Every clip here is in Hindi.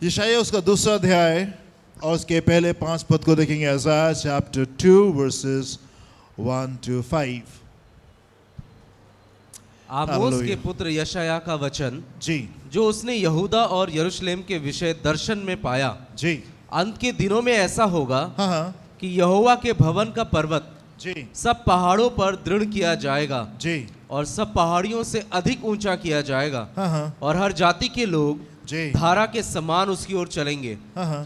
यशायाह उसका दूसरा अध्याय और उसके पहले 5 पद को देखेंगे। Isaiah chapter 2 verses 1 to 5। आमोस के पुत्र यशायाह का वचन जी जो उसने यहूदा और यरूशलेम के विषय दर्शन में पाया। जी अंत के दिनों में ऐसा होगा हाँ हाँ कि यहोवा के भवन का पर्वत जी सब पहाड़ों पर दृढ़ किया जाएगा जी और सब पहाड़ियों से अधिक ऊंचा किया जाएगा हाँ हाँ और हर जाति के लोग जी धारा के समान उसकी ओर चलेंगे। हाँ हाँ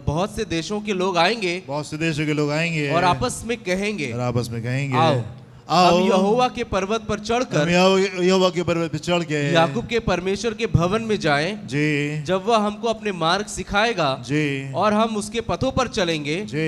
बहुत से देशों के लोग आएंगे बहुत से देशों के लोग आएंगे और आपस में कहेंगे, और आपस में कहेंगे आओ आओ हम यहोवा के पर्वत पर चढ़कर यहोवा के पर्वत पे चढ़ के याकूब के परमेश्वर के भवन में जाएं, जी जब वह हमको अपने मार्ग सिखाएगा जी और हम उसके पथों पर चलेंगे। जी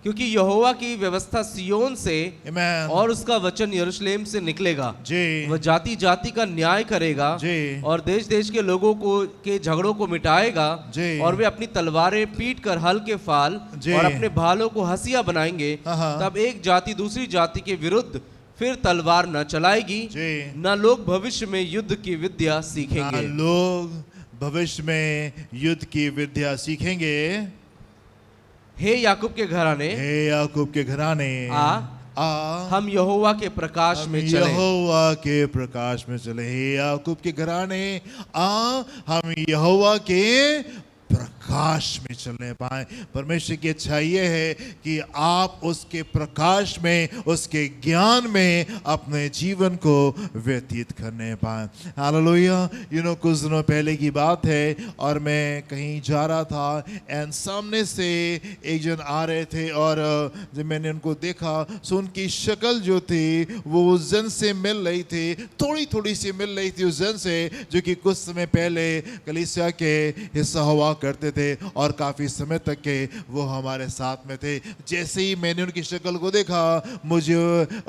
क्योंकि यहोवा की व्यवस्था सियोन से Amen। और उसका वचन यरूशलेम से निकलेगा। जी वह जाति जाति का न्याय करेगा जी और देश देश के लोगों को के झगड़ों को मिटाएगा जी और वे अपनी तलवारें पीट कर हल के फाल जी और अपने भालों को हंसिया बनाएंगे। हाँ। तब एक जाति दूसरी जाति के विरुद्ध फिर तलवार न चलाएगी, जी न लोग भविष्य में युद्ध की विद्या ना सीखेंगे। लोग भविष्य में युद्ध की विद्या सीखेंगे। हे याकूब के घराने, हे याकूब के घराने आ हम यहोवा के प्रकाश हम में चलें। यहोवा के प्रकाश में चले। हे याकूब के घराने हम यहोवा के प्रकाश में चलने पाए। परमेश्वर की इच्छा ये है कि आप उसके प्रकाश में, उसके ज्ञान में अपने जीवन को व्यतीत करने पाए। हालेलुया। कुछ दिनों पहले की बात है और मैं कहीं जा रहा था एंड सामने से एक जन आ रहे थे और जब मैंने उनको देखा तो उनकी शक्ल जो थी वो उस जन से मिल रही थी, थोड़ी थोड़ी सी मिल रही थी उस जन से जो कि कुछ समय पहले कलीसिया के हिस्सा हुआ करते थे और काफी समय तक के वो हमारे साथ में थे। जैसे ही मैंने उनकी शक्ल को देखा मुझे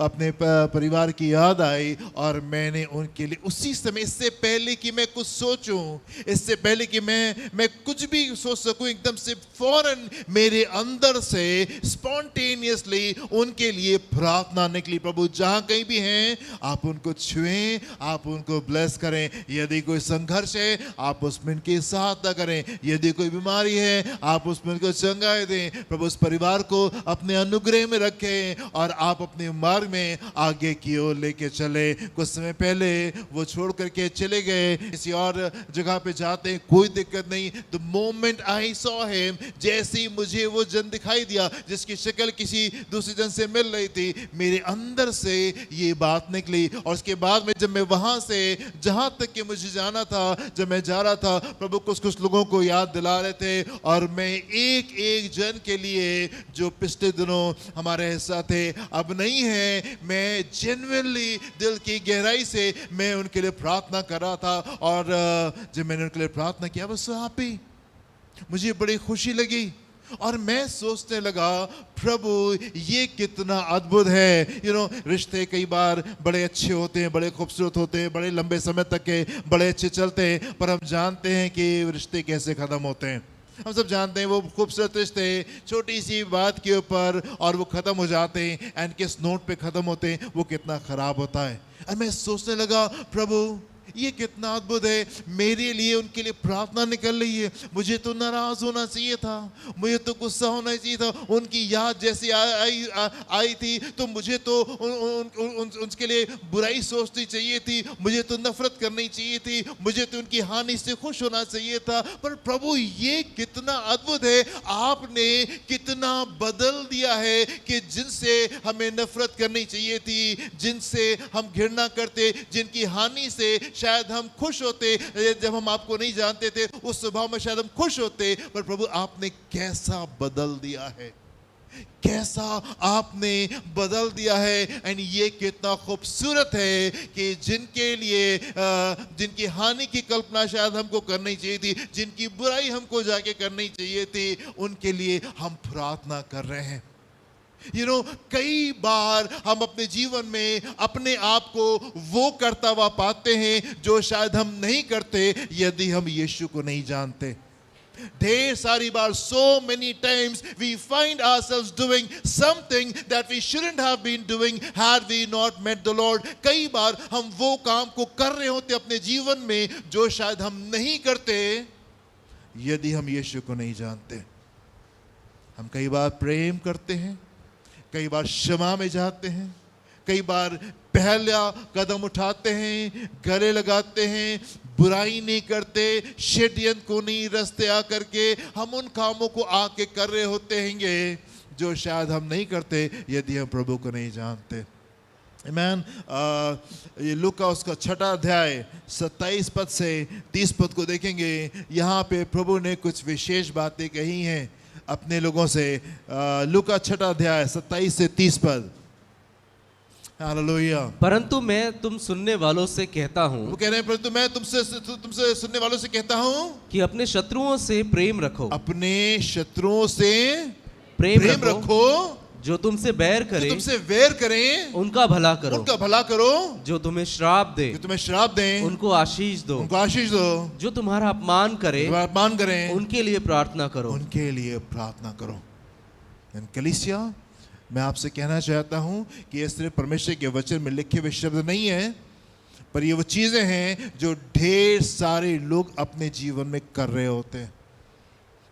अपने परिवार की याद आई और मैंने उनके लिए उसी समय, इससे पहले कि मैं कुछ सोचूं, इससे पहले कि मैं कुछ भी सोच सकूं, एकदम से फौरन मेरे अंदर से स्पॉन्टेनियसली उनके लिए प्रार्थना निकली। प्रभु जहां कहीं भी हैं आप उनको छुएं, आप उनको ब्लेस करें। यदि कोई संघर्ष है आप उसमें उनकी सहायता करें, यदि कोई बीमारी है आप उसमें उनको चंगाई दें। प्रभु उस परिवार को अपने अनुग्रह में रखें और आप अपने मार्ग में आगे की ओर लेके चले। कुछ समय पहले वो छोड़ करके चले गए, किसी और जगह पे जाते हैं, कोई दिक्कत नहीं। The moment I saw him, जैसे ही मुझे वो जन दिखाई दिया जिसकी शक्ल किसी दूसरे जन से मिल रही थी, मेरे अंदर से ये बात निकली। और उसके बाद में जब मैं वहां से जहां तक कि मुझे जाना था, जब मैं जा रहा था, प्रभु कुछ लोगों को याद दिला रहे थे और मैं एक एक जन के लिए जो पिछले दिनों हमारे हिस्सा थे अब नहीं है, मैं जेन्युइनली दिल की गहराई से मैं उनके लिए प्रार्थना कर रहा था। और जब मैंने उनके लिए प्रार्थना किया बस हैप्पी, मुझे बड़ी खुशी लगी और मैं सोचने लगा प्रभु ये कितना अद्भुत है। रिश्ते कई बार बड़े अच्छे होते हैं, बड़े खूबसूरत होते हैं, बड़े लंबे समय तक के बड़े अच्छे चलते हैं, पर हम जानते हैं कि रिश्ते कैसे खत्म होते हैं। हम सब जानते हैं वो खूबसूरत रिश्ते छोटी सी बात के ऊपर और वो खत्म हो जाते हैं एंड किस नोट पे खत्म होते हैं वो कितना खराब होता है। और मैं सोचने लगा प्रभु ये कितना अद्भुत है, मेरे लिए उनके लिए प्रार्थना निकल रही है। मुझे तो नाराज होना चाहिए था, मुझे तो गुस्सा होना चाहिए था। उनकी याद जैसी आई थी तो मुझे तो उनके लिए बुराई सोचनी चाहिए थी, मुझे तो नफरत करनी चाहिए थी, मुझे तो उनकी हानि से खुश होना चाहिए था। पर प्रभु ये कितना अद्भुत है, आपने कितना बदल दिया है कि जिनसे हमें नफरत करनी चाहिए थी, जिनसे हम घृणा करते, जिनकी हानि से शायद हम खुश होते, जब हम आपको नहीं जानते थे उस स्वभाव में शायद हम खुश होते, पर प्रभु आपने कैसा बदल दिया है, कैसा आपने बदल दिया है। एंड ये कितना खूबसूरत है कि जिनके लिए जिनकी हानि की कल्पना शायद हमको करनी चाहिए थी, जिनकी बुराई हमको जाके करनी चाहिए थी, उनके लिए हम प्रार्थना कर रहे हैं। कई बार हम अपने जीवन में अपने आप को वो करता हुआ पाते हैं जो शायद हम नहीं करते यदि हम यीशु को नहीं जानते। ढेर सारी बार, so many times we find ourselves doing something that we shouldn't have been doing had we not met the Lord. कई बार हम वो काम को कर रहे होते अपने जीवन में जो शायद हम नहीं करते यदि हम यीशु को नहीं जानते। हम कई बार प्रेम करते हैं, कई बार क्षमा में जाते हैं, कई बार पहला कदम उठाते हैं, गले लगाते हैं, बुराई नहीं करते, षड्यंत्र को नहीं रस्ते आकर के हम उन कामों को आके कर रहे होते हैंगे जो शायद हम नहीं करते यदि हम प्रभु को नहीं जानते। आमीन। ये लूका उसका 6 अध्याय 27 पद से 30 पद को देखेंगे। यहाँ पे प्रभु ने कुछ विशेष बातें कही हैं अपने लोगों से। लूका 6 अध्याय 27 से 30 पद। हालेलुया। परंतु मैं तुम सुनने वालों से कहता हूँ, वो कह रहे हैं परंतु मैं तुमसे सुनने वालों से कहता हूँ कि अपने शत्रुओं से प्रेम रखो, अपने शत्रुओं से प्रेम रखो, जो तुमसे बैर जो करे तुमसे वैर करें उनका भला करो, उनका भला करो, जो तुम्हें श्राप दे जो तुम्हें श्राप दें उनको आशीष दो, उनको आशीष दो, जो तुम्हारा अपमान करे जो अपमान करें उनके लिए प्रार्थना करो। उनके लिए प्रार्थना करो। कलीसिया, मैं आपसे कहना चाहता हूं कि ये सिर्फ परमेश्वर के वचन में लिखे हुए शब्द नहीं है, पर ये वो चीजें हैं जो ढेर सारे लोग अपने जीवन में कर रहे होते हैं।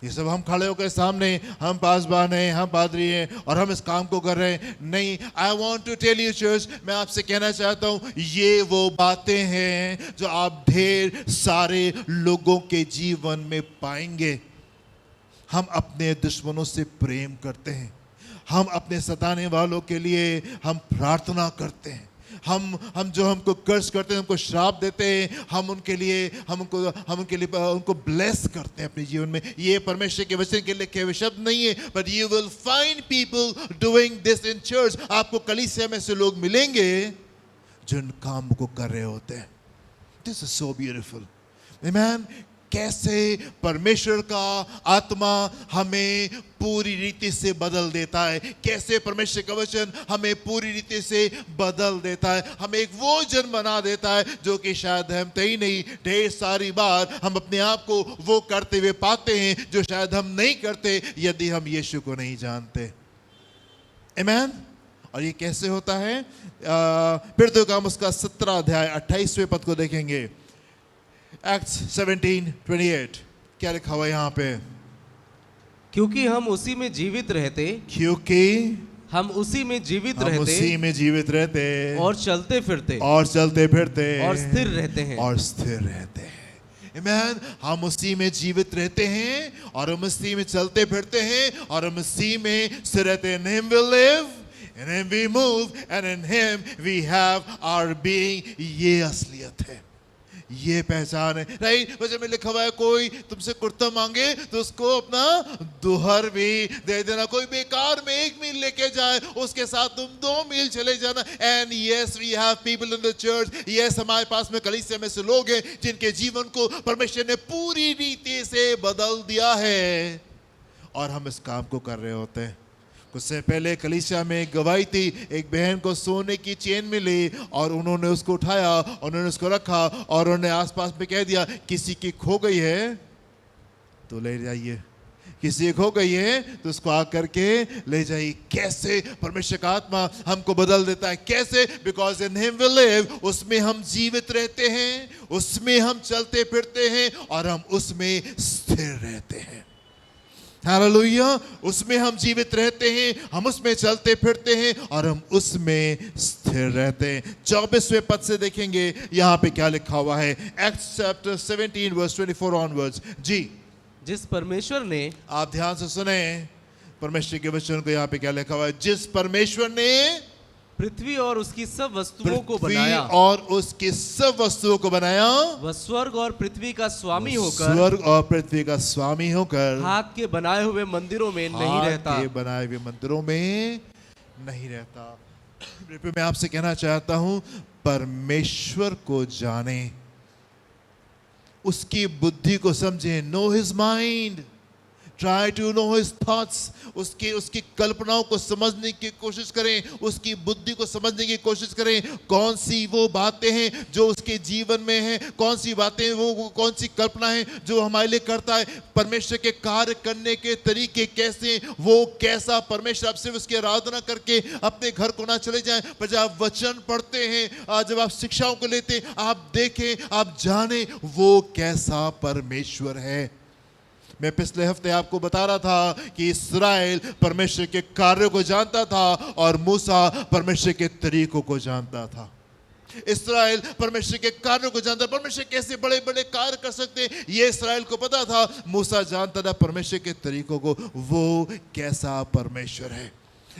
ये सब हम खड़े होकर सामने, हम पासबान हैं, हम पादरी हैं और हम इस काम को कर रहे हैं। नहीं, I want to tell you church, मैं आपसे कहना चाहता हूं ये वो बातें हैं जो आप ढेर सारे लोगों के जीवन में पाएंगे। हम अपने दुश्मनों से प्रेम करते हैं, हम अपने सताने वालों के लिए हम प्रार्थना करते हैं, हम जो हमको कर्ज करते हैं, हमको श्राप देते हैं, हम उनके लिए उनको ब्लेस करते हैं अपने जीवन में। ये परमेश्वर के वचन के लिखे हुए शब्द नहीं है, but you will find people doing this in church. आपको कलीसिया में से लोग मिलेंगे जो इन कामों को कर रहे होते हैं। This is so beautiful. आमीन। कैसे परमेश्वर का आत्मा हमें पूरी रीति से बदल देता है, कैसे परमेश्वर का वचन हमें पूरी रीति से बदल देता है, हमें एक वो जन बना देता है जो कि शायद हम ही नहीं, ढेर सारी बार हम अपने आप को वो करते हुए पाते हैं जो शायद हम नहीं करते यदि हम यीशु को नहीं जानते। आमीन। और ये कैसे होता है? फिर तो काम उसका 17 अध्याय 28वें पद को देखेंगे। Acts 17:28 क्या लिखा हुआ है यहाँ पे? क्योंकि हम उसी में जीवित रहते, क्योंकि हम उसी में जीवित हम रहते उसी में जीवित रहते और चलते फिरते और चलते फिरते और स्थिर रहते हैं। और स्थिर रहते हैं। आमीन। हम उसी में जीवित रहते हैं और हम उसी में चलते फिरते हैं और हम उसी में स्थिर रहते हैं। In him we live, in him we move, and in him we have our being। ये असलियत है, ये पहचान है। राइट। वैसे में लिखा हुआ है कोई तुमसे कुर्ता मांगे तो उसको अपना दुहर भी दे देना, कोई बेकार में 1 मील लेके जाए उसके साथ तुम 2 मील चले जाना। And yes, we have people in the church. Yes, हमारे पास में कलीसिया में से लोग हैं जिनके जीवन को परमेश्वर ने पूरी रीति से बदल दिया है और हम इस काम को कर रहे होते हैं। कुछ समय पहले कलीसिया में एक गवाही थी, एक बहन को सोने की चेन मिली और उन्होंने उसको उठाया, उन्होंने उसको रखा और उन्होंने आसपास में कह दिया किसी की खो गई है तो ले जाइए, किसी की खो गई है तो उसको आकर के ले जाइए। कैसे परमेश्वर का आत्मा हमको बदल देता है, कैसे? Because in him we live, उसमें हम जीवित रहते हैं, उसमें हम चलते फिरते हैं और हम उसमें स्थिर रहते हैं। हालेलुया। उसमें हम जीवित रहते हैं, हम उसमें चलते फिरते हैं और हम उसमें स्थिर रहते हैं। 24वें पद से देखेंगे यहाँ पे क्या लिखा हुआ है। Acts chapter 17 verse 24 onwards। जी, जिस परमेश्वर ने, आप ध्यान से सुने परमेश्वर के वचन को। यहाँ पे क्या लिखा हुआ है? जिस परमेश्वर ने पृथ्वी और उसकी सब वस्तुओं को पृथ्वी बनाया और उसकी सब वस्तुओं को बनाया, वह स्वर्ग और पृथ्वी का स्वामी होकर, स्वर्ग और पृथ्वी का स्वामी होकर हाथ के बनाए हुए मंदिरों में नहीं रहता। हाथ के बनाए हुए मंदिरों में नहीं रहता। मैं आपसे कहना चाहता हूं, परमेश्वर को जाने, उसकी बुद्धि को समझें। Know his mind, try to know his thoughts. उसकी कल्पनाओं को समझने की कोशिश करें, उसकी बुद्धि को समझने की कोशिश करें। कौन सी वो बातें हैं जो उसके जीवन में हैं, कौन सी बातें वो कौन सी कल्पना है जो हमारे लिए करता है। परमेश्वर के कार्य करने के तरीके कैसे, वो कैसा परमेश्वर। आप सिर्फ उसकी आराधना करके अपने घर को ना चले जाएं, पर जब आप वचन पढ़ते हैं, जब आप शिक्षाओं को लेते, आप देखें, आप जाने वो कैसा परमेश्वर है। मैं पिछले हफ्ते आपको बता रहा था कि इस्राएल परमेश्वर के कार्यों को जानता था और मूसा परमेश्वर के तरीकों को जानता था। इस्राएल परमेश्वर के कार्यों को जानता, परमेश्वर कैसे बड़े बड़े कार्य कर सकते हैं ये इस्राएल को पता था। मूसा जानता था परमेश्वर के तरीकों को, वो कैसा परमेश्वर है।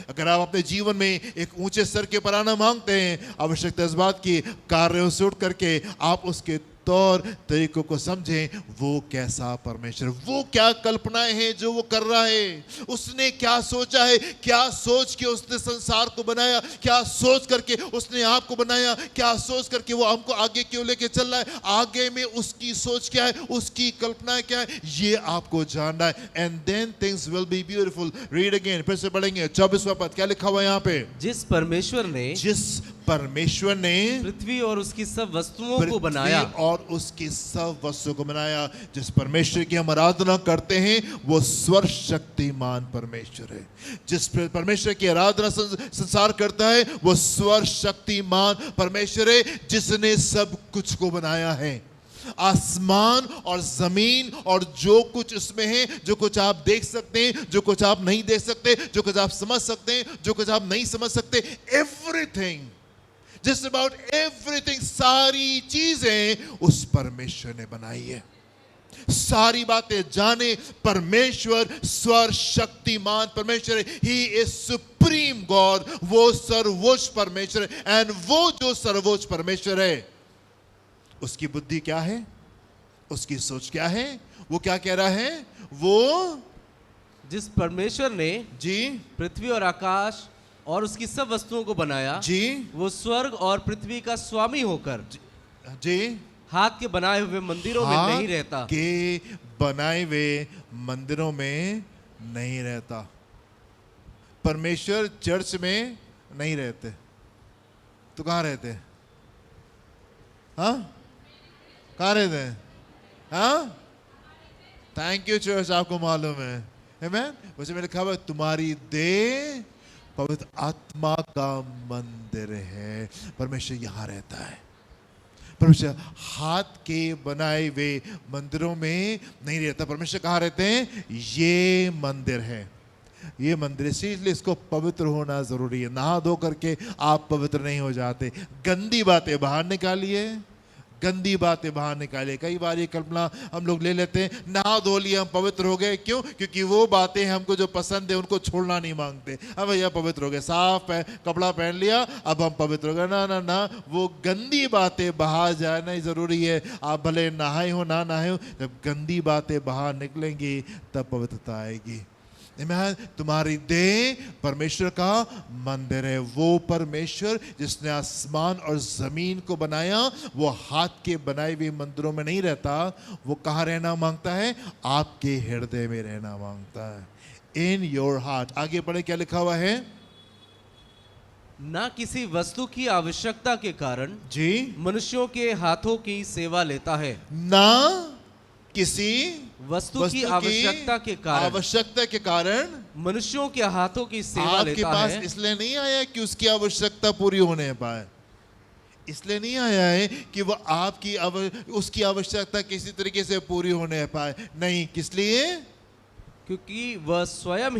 अगर आप अपने जीवन में एक ऊंचे स्तर के पर आना मांगते हैं, आवश्यकता इस बात की कार्यों से उठ करके आप उसके तौर तरीकों को समझें। वो कैसा परमेश्वर, वो क्या कल्पनाएं हैं जो वो कर रहा है, उसने क्या सोचा है, क्या सोच के उसने संसार को बनाया, क्या सोच करके उसने आपको बनाया, क्या सोच करके वो हमको आगे क्यों लेके चल रहा है, आगे में उसकी सोच क्या है, उसकी कल्पनाएं क्या है, ये आपको जानना है। And then things will be beautiful. Read again, फिर से पढ़ेंगे 24वां पद, क्या लिखा हुआ है यहाँ पे? जिस परमेश्वर ने पृथ्वी और उसकी सब वस्तुओं को बनाया, और उसकी सब वस्तुओं को बनाया। जिस परमेश्वर की हम आराधना करते हैं वो सर्वशक्तिमान परमेश्वर है। जिस परमेश्वर की आराधना संसार करता है वो सर्वशक्तिमान परमेश्वर है, जिसने सब कुछ को बनाया है। आसमान और जमीन और जो कुछ उसमें है, जो कुछ आप देख सकते हैं, जो कुछ आप नहीं देख सकते, जो कुछ आप समझ सकते हैं, जो कुछ आप नहीं समझ सकते, एवरीथिंग, just about everything, सारी चीजें उस परमेश्वर ने बनाई है। सारी बातें जाने, परमेश्वर सर्वशक्तिमान परमेश्वर है। He is supreme God, वो सर्वोच्च परमेश्वर है। एंड वो जो सर्वोच्च परमेश्वर है उसकी बुद्धि क्या है, उसकी सोच क्या है, वो क्या कह रहा है? वो जिस परमेश्वर ने जी पृथ्वी और आकाश और उसकी सब वस्तुओं को बनाया, जी वो स्वर्ग और पृथ्वी का स्वामी होकर जी हाथ के बनाए हुए मंदिरों में नहीं रहता। के बनाए हुए मंदिरों में नहीं रहता। परमेश्वर चर्च में नहीं रहते तो कहाँ रहते? हाँ, कहाँ रहते हैं? हाँ, थैंक यू चर्च, आपको मालूम है। आमीन। वैसे मैंने कहा तुम्हारी देह पवित्र आत्मा का मंदिर है। परमेश्वर यहाँ रहता है। परमेश्वर हाथ के बनाए हुए मंदिरों में नहीं रहता। परमेश्वर कहाँ रहते हैं? ये मंदिर है, ये मंदिर, इसलिए इसको पवित्र होना जरूरी है। नहा धो करके आप पवित्र नहीं हो जाते। गंदी बातें बाहर निकालिए, गंदी बातें बाहर निकालिए। कई बार ये कल्पना हम लोग ले लेते हैं, नहा धो लिए हम पवित्र हो गए। क्यों? क्योंकि वो बातें हमको जो पसंद है उनको छोड़ना नहीं मांगते। अब भैया पवित्र हो गए, साफ कपड़ा पहन लिया, अब हम पवित्र हो गए। ना ना ना, वो गंदी बातें बाहर जाना ही जरूरी है। आप भले नहाए हो ना नहाए हो, जब गंदी बातें बाहर निकलेंगी तब पवित्रता आएगी। तुम्हारी देह परमेश्वर का मंदिर है। वो परमेश्वर जिसने आसमान और जमीन को बनाया, वो हाथ के बनाए हुए मंदिरों में नहीं रहता। वो कहाँ रहना मांगता है? आपके हृदय में रहना मांगता है। In your heart. आगे पढ़े, क्या लिखा हुआ है? ना किसी वस्तु की आवश्यकता के कारण जी मनुष्यों के हाथों की सेवा लेता है। ना किसी वस्तु की आवश्यकता के कारण मनुष्यों के हाथों की सेवा आपके लेता पास है। इसलिए नहीं आया कि उसकी आवश्यकता पूरी होने पाए, इसलिए नहीं आया है कि वो आपकी उसकी आवश्यकता किसी तरीके से पूरी होने पाए। नहीं, किस लिए? क्योंकि वह स्वयं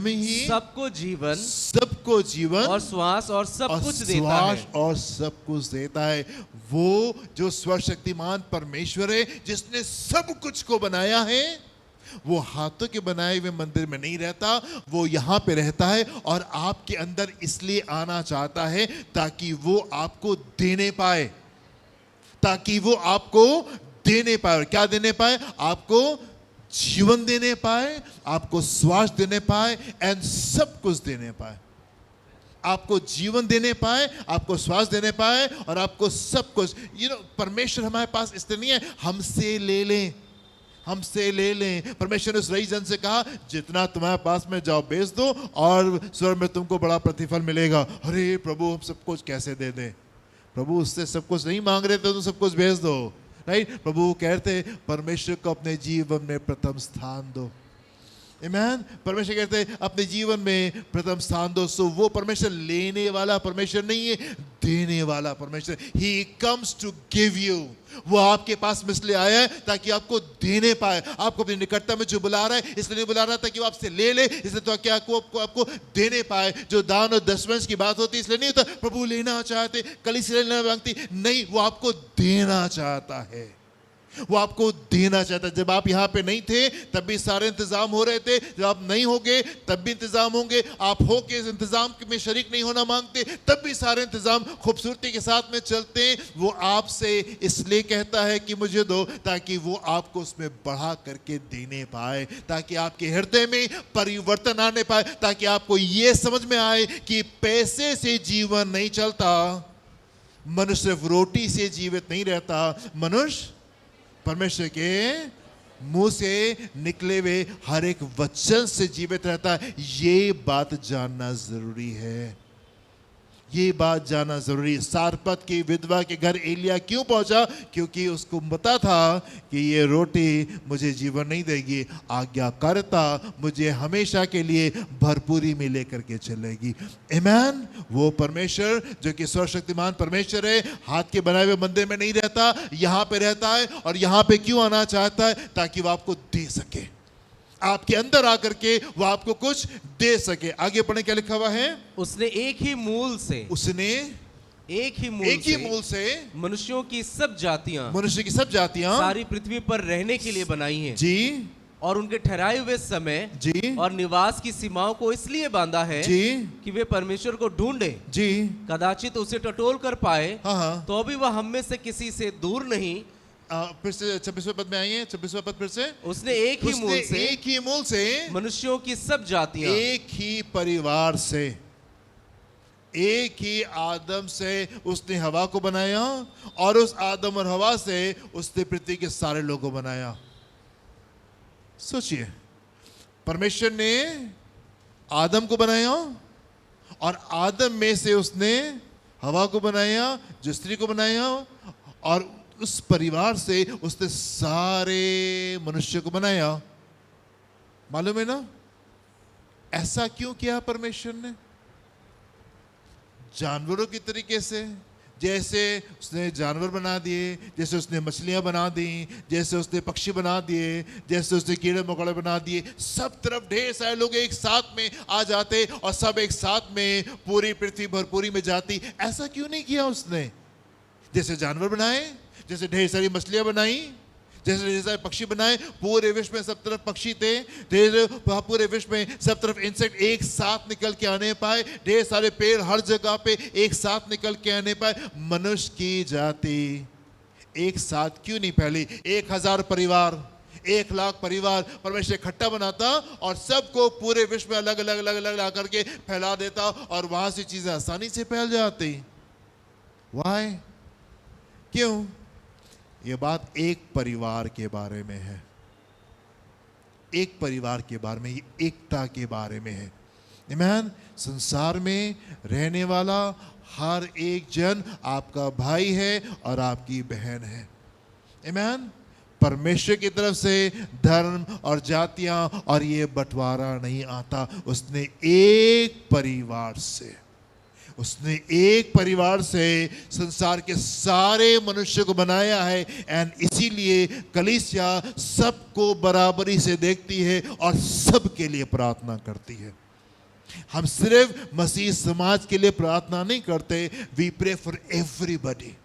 ही सबको जीवन और श्वास और सब कुछ देता है। और सब कुछ देता है। वो जो सर्वशक्तिमान परमेश्वर है, जिसने सब कुछ को बनाया है, वो हाथों के बनाए हुए मंदिर में नहीं रहता। वो यहाँ पे रहता है और आपके अंदर इसलिए आना चाहता है ताकि वो आपको देने पाए, ताकि वो आपको देने पाए। और क्या देने पाए? आपको जीवन देने पाए, आपको श्वास देने पाए, एंड सब कुछ देने पाए। आपको जीवन देने पाए, आपको श्वास देने पाए, और आपको सब कुछ। परमेश्वर हमारे पास इसलिए नहीं है हमसे ले लें, हमसे ले लें। परमेश्वर ने उस रईस जन से कहा, जितना तुम्हारे पास में जाओ बेच दो और स्वर्ग में तुमको बड़ा प्रतिफल मिलेगा। अरे प्रभु, हम सब कुछ कैसे दे दें? प्रभु उससे सब कुछ नहीं मांग रहे थे, तुम सब कुछ भेज दो। राइट? प्रभु कहते परमेश्वर को अपने जीवन में प्रथम स्थान दो। आमेन। परमेश्वर कहते हैं अपने जीवन में प्रथम स्थान दो। सो वो परमेश्वर लेने वाला परमेश्वर नहीं है, देने वाला परमेश्वर। He comes to give you। वो आपके पास इसलिए आया है ताकि आपको देने पाए। आपको अपनी निकटता में जो बुला रहा है इसलिए नहीं बुला रहा था कि वो आपसे ले ले, इसलिए तो क्या आपको देने पाए। जो दान और दशमांश की बात होती है इसलिए नहीं होता प्रभु लेना चाहते, कलीसिया लेना मांगती, नहीं, वो आपको देना चाहता है। वो आपको देना चाहता है। जब आप यहाँ पे नहीं थे तब भी सारे इंतजाम हो रहे थे, जब आप नहीं होगे तब भी इंतजाम होंगे। आप हो के इस इंतजाम में शरीक नहीं होना मांगते तब भी सारे इंतजाम खूबसूरती के साथ में चलते हैं। वो आपसे इसलिए कहता है कि मुझे दो, ताकि वो आपको उसमें बढ़ा करके देने पाए, ताकि आपके हृदय में परिवर्तन आने पाए, ताकि आपको ये समझ में आए कि पैसे से जीवन नहीं चलता, मनुष्य सिर्फ रोटी से जीवित नहीं रहता, मनुष्य परमेश्वर के मुंह से निकले हुए हर एक वचन से जीवित रहता है। ये बात जानना जरूरी है, ये बात जानना जरूरी है। सारपत की विधवा के घर एलिया क्यों पहुंचा? क्योंकि उसको पता था कि ये रोटी मुझे जीवन नहीं देगी, आज्ञाकारिता मुझे हमेशा के लिए भरपूरी में लेकर के चलेगी। आमेन। वो परमेश्वर जो कि सर्वशक्तिमान परमेश्वर है, हाथ के बनाए हुए मंदिर में नहीं रहता, यहाँ पे रहता है। और यहाँ पे क्यों आना चाहता है? ताकि वो आपको दे सके, आपके अंदर आकर के वो आपको कुछ दे सके। आगे पढ़े क्या लिखा हुआ है? उसने एक ही मूल से मनुष्यों की सब जातियां सारी पृथ्वी पर रहने के लिए बनाई हैं जी, और उनके ठहराए हुए समय जी और निवास की सीमाओं को इसलिए बांधा है जी कि वे परमेश्वर को ढूंढे जी, कदाचित उसे टटोल कर पाए। हाँ। तो भी वह हम में से किसी से दूर नहीं। फिर से 26वें पद में आइए। 26वें पद फिर से। उसने एक ही मूल से मनुष्यों की सब जातियां, एक ही परिवार से, एक ही आदम से उसने हवा को बनाया, और उस आदम और हवा से उसने पृथ्वी के सारे लोगों को बनाया। सोचिए, परमेश्वर ने आदम को बनाया और आदम में से उसने हवा को बनाया, जो स्त्री को बनाया, और उस परिवार से उसने सारे मनुष्य को बनाया। मालूम है ना ऐसा क्यों किया परमेश्वर ने? जानवरों की तरीके से, जैसे उसने जानवर बना दिए, जैसे उसने मछलियां बना दी, जैसे उसने पक्षी बना दिए, जैसे उसने कीड़े मकोड़े बना दिए, सब तरफ ढेर सारे लोग एक साथ में आ जाते और सब एक साथ में पूरी पृथ्वी भरपूरी में जाती। ऐसा क्यों नहीं किया उसने? जैसे जानवर बनाए, जैसे ढेर सारी मछलियां बनाई, जैसे ढेर सारे पक्षी बनाए, पूरे विश्व में सब तरफ पक्षी थे, पूरे विश्व में सब तरफ इंसेक्ट एक साथ निकल के आने पाए, ढेर सारे पेड़ हर जगह पे एक साथ निकल के आने पाए। मनुष्य की जाति एक साथ क्यों नहीं फैली? 1000 परिवार, 1 लाख परिवार परमेश्वर इकट्ठा बनाता और सबको पूरे विश्व में अलग अलग अलग अलग ला करके फैला देता, और वहां से चीजें आसानी से फैल जाती। वाई? क्यों? ये बात एक परिवार के बारे में है, एक परिवार के बारे में, एकता के बारे में है। आमीन। संसार में रहने वाला हर एक जन आपका भाई है और आपकी बहन है। आमीन। परमेश्वर की तरफ से धर्म और जातियां और ये बंटवारा नहीं आता। उसने एक परिवार से संसार के सारे मनुष्य को बनाया है। एंड इसीलिए कलीसिया सबको बराबरी से देखती है और सबके लिए प्रार्थना करती है। हम सिर्फ मसीह समाज के लिए प्रार्थना नहीं करते, वी प्रे फॉर एवरीबॉडी,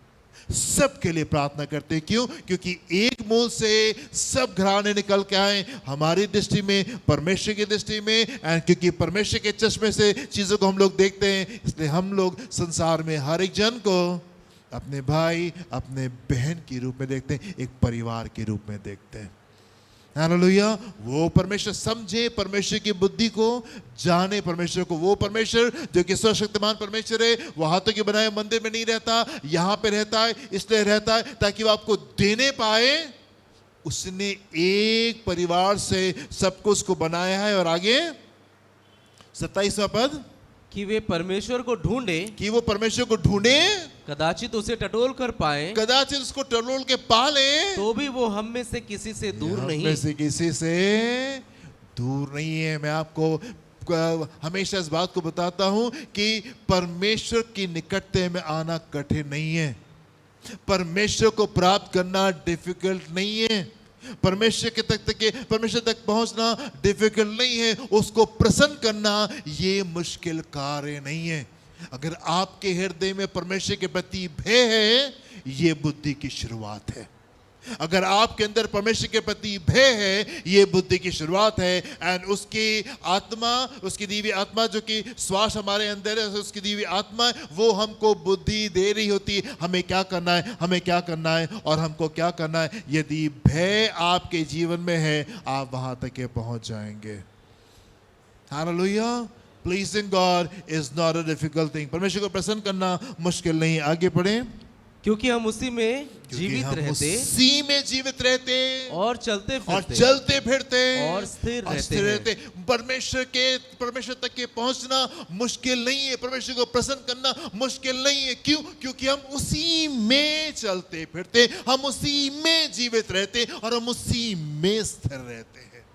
सबके लिए प्रार्थना करते हैं। क्यों? क्योंकि एक मूल से सब घराने निकल के आए, हमारी दृष्टि में, परमेश्वर की दृष्टि में, एंड क्योंकि परमेश्वर के चश्मे से चीजों को हम लोग देखते हैं, इसलिए हम लोग संसार में हर एक जन को अपने भाई, अपने बहन के रूप में देखते हैं, एक परिवार के रूप में देखते हैं। हालेलुया। वो परमेश्वर समझे, परमेश्वर की बुद्धि को जाने, परमेश्वर को, वो परमेश्वर जो कि सर्वशक्तिमान परमेश्वर है, वो हाथों के बनाए मंदिर में नहीं रहता, यहाँ पे रहता है। इसलिए रहता है ताकि वो आपको देने पाए। उसने एक परिवार से सब कुछ को बनाया है। और आगे 27वां पद, कि वे परमेश्वर को ढूंढे, कि वो परमेश्वर को ढूंढे, कदाचित उसे टटोल कर पाए, कदाचित उसको टटोल के पा ले, तो भी वो हम में से किसी से दूर नहीं, में से किसी से दूर नहीं है। मैं आपको हमेशा इस बात को बताता हूं कि परमेश्वर की निकटता में आना कठिन नहीं है, परमेश्वर को प्राप्त करना डिफिकल्ट नहीं है, परमेश्वर तक पहुंचना डिफिकल्ट नहीं है, उसको प्रसन्न करना ये मुश्किल कार्य नहीं है। अगर आपके हृदय में परमेश्वर के प्रति भय है, ये बुद्धि की शुरुआत है। अगर आपके अंदर परमेश्वर के प्रति भय है, ये बुद्धि की शुरुआत है। एंड उसकी आत्मा, उसकी दी हुई आत्मा जो कि श्वास हमारे अंदर है, उसकी दी हुई आत्मा, वो हमको बुद्धि दे रही होती है हमें क्या करना है, हमें क्या करना है और हमको क्या करना है। यदि भय आपके जीवन में है, आप वहां तक पहुंच जाएंगे। Hallelujah. Pleasing God is not a difficult thing. परमेश्वर को प्रसन्न करना मुश्किल नहीं। आगे पढ़ें। क्योंकि हम उसी में जीवित रहते और चलते फिरते और स्थिर रहते। परमेश्वर तक के पहुंचना मुश्किल नहीं है, परमेश्वर को प्रसन्न करना मुश्किल नहीं है। क्यों? क्योंकि हम उसी में चलते फिरते, हम उसी में जीवित रहते और हम उसी में स्थिर रहते हैं।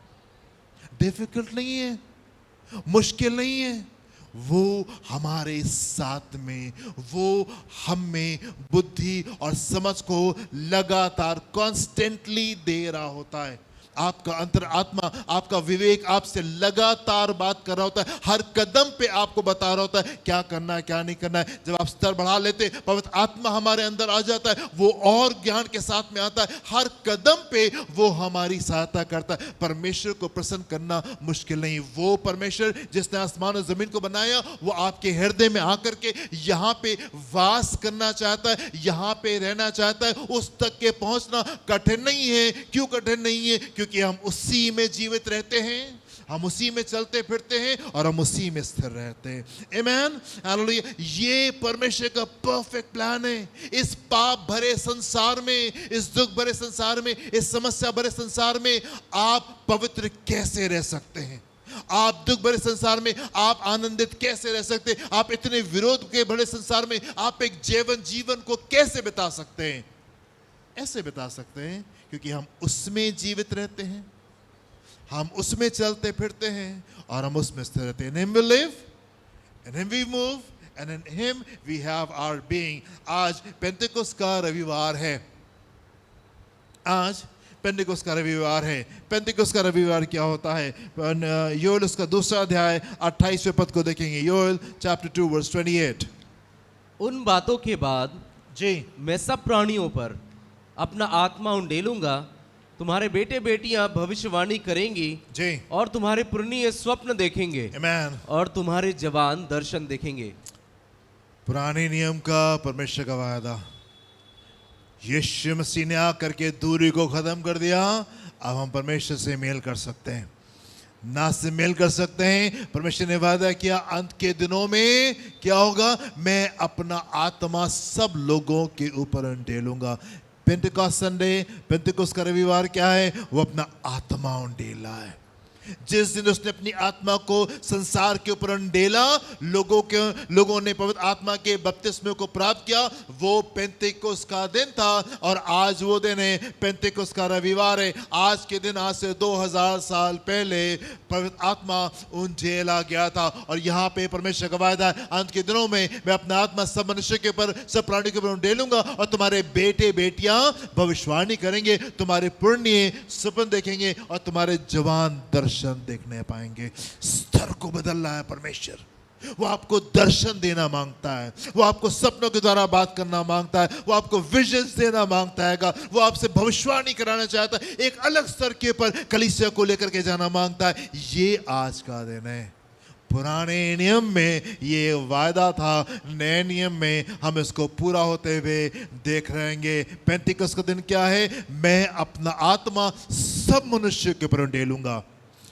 डिफिकल्ट नहीं है, मुश्किल नहीं है। वो हमारे साथ में, वो हमें बुद्धि और समझ को लगातार कॉन्स्टेंटली दे रहा होता है। आपका अंतरात्मा, आपका विवेक आपसे लगातार बात कर रहा होता है। हर कदम पे आपको बता रहा होता है क्या करना है, क्या नहीं करना है। जब आप स्तर बढ़ा लेते, पवित्र आत्मा हमारे अंदर आ जाता है, वो और ज्ञान के साथ में आता है। हर कदम पे वो हमारी सहायता करता है। परमेश्वर को प्रसन्न करना मुश्किल नहीं। वो परमेश्वर जिसने आसमान और जमीन को बनाया, वो आपके हृदय में आकर के यहाँ पे वास करना चाहता है, यहाँ पे रहना चाहता है। उस तक के पहुंचना कठिन नहीं है। क्यों कठिन नहीं है? क्योंकि हम उसी में जीवित रहते हैं, हम उसी में चलते फिरते हैं और हम उसी में स्थिर रहते हैं। आमीन, हालेलुया। ये परमेश्वर का परफेक्ट प्लान है। इस पाप भरे संसार में, इस दुख भरे संसार में, इस समस्या भरे संसार में आप पवित्र कैसे रह सकते हैं? आप दुख भरे संसार में आप आनंदित कैसे रह सकते हैं? आप इतने विरोध के भरे संसार में आप एक जीवन को कैसे बिता सकते हैं? ऐसे बिता सकते हैं क्योंकि हम उसमें जीवित रहते हैं, हम उसमें चलते फिरते हैं और हम उसमें स्थिर रहते हैं। In him we live, in him we move, and in him we have our being। आज पेंटेकोस्ट का रविवार है। आज पेंटेकोस्ट का रविवार है। पेंटेकोस्ट का रविवार क्या होता है? योएल उसका 2 अध्याय 28वें पद को देखेंगे। Joel chapter 2 verse 28। उन बातों के बाद जी मैं सब प्राणियों पर अपना आत्मा उंडेलूंगा, तुम्हारे बेटे बेटियां भविष्यवाणी करेंगी जी, और तुम्हारे पुरनिये स्वप्न देखेंगे, आमीन, और तुम्हारे जवान दर्शन देखेंगे। पुराने नियम का परमेश्वर का वादा, यीशु मसीह ने आकर के दूरी को खत्म कर दिया। अब हम परमेश्वर से मेल कर सकते हैं, ना से मेल कर सकते हैं। परमेश्वर ने वादा किया अंत के दिनों में क्या होगा? मैं अपना आत्मा सब लोगों के ऊपर उंडेलूंगा। पेंटेकोस्ट संडे, पेंटेकोस्ट का रविवार क्या है? वो अपना आत्मा उंडेला है। जिस दिन उसने अपनी आत्मा को संसार के ऊपर उंडेला, लोगों ने पवित्र आत्मा के बपतिस्मे को प्राप्त किया। वो पेंटेकोस्ट का दिन था और आज वो दिन है, पेंटेकोस्ट का रविवार है। आज के दिन, आज से 2000 साल पहले पवित्र आत्मा उंडेला गया था। और यहाँ पे परमेश्वर का वादा है, अंत के दिनों में मैं अपना आत्मा सब मनुष्य के ऊपर, सब प्राणी के ऊपर उंडेलूंगा और तुम्हारे बेटे बेटियां भविष्यवाणी करेंगे, तुम्हारे पुण्य सपन देखेंगे और तुम्हारे जवान दर्शन देखने पाएंगे। स्तर को बदल रहा है परमेश्वर। वो आपको दर्शन देना मांगता है, वो आपको सपनों के द्वारा बात करना मांगता है, वो आपको विजन्स देना मांगता है, वो आपसे भविष्यवाणी कराना चाहता है, एक अलग स्तर के ऊपर कलीसिया को लेकर के जाना मांगता है। ये आज का दिन है। पुराने नियम में ये वादा था, नए नियम में हम इसको पूरा होते हुए देख रहेंगे। पेंटेकोस्ट का दिन क्या है? मैं अपना आत्मा सब मनुष्य के ऊपर उंडेलूंगा।